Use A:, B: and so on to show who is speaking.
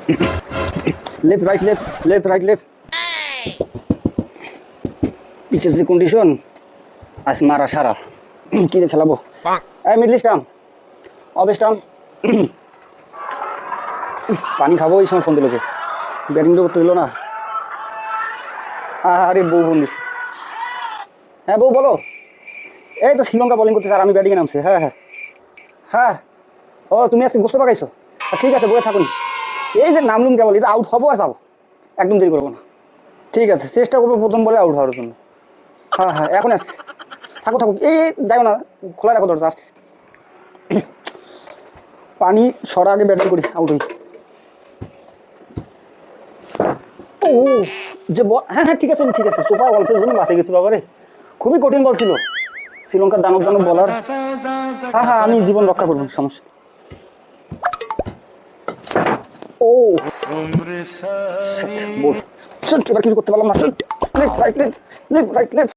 A: left right left left right left পিচের যে condition আজ মারা সারা কি দিয়ে খেলাবো এই মিডল স্টাম্প অফ স্টাম্প পানি খাবো এই সময় ফোন দিল কে ব্যাটিংটা করতে দিল না আরে বউ ফোন দিচ্ছে হ্যাঁ বউ বলো এই তো শ্রীলঙ্কা বোলিং করতে আর আমি ব্যাটিংয়ে নামছি হ্যাঁ হ্যাঁ হ্যাঁ ও তুমি আজকে গোস্ত পাকাইছো ঠিক আছে বয়ে থাকুন এই যে নামলুম কেবল এই যে আউট হবো আর যাবো একদম দেরি করবো না ঠিক আছে চেষ্টা করবো প্রথম বলে আউট হওয়ার জন্য হ্যাঁ হ্যাঁ এখন আসছি থাকো থাকো এই যাও না খোলা রাখো দরজা আসছি পানি সরা আগে ব্যাটিং করি আউট হই ও যে বল হ্যাঁ হ্যাঁ ঠিক আছে সোফা অল্পের জন্য বাঁচে গেছি বাবারে খুবই কঠিন বল ছিল শ্রীলঙ্কার দানব দানব বলার হ্যাঁ হ্যাঁ আমি জীবন রক্ষা করবো সমস্যা ও বল এবার কিছু করতে পারলাম না left right left left right left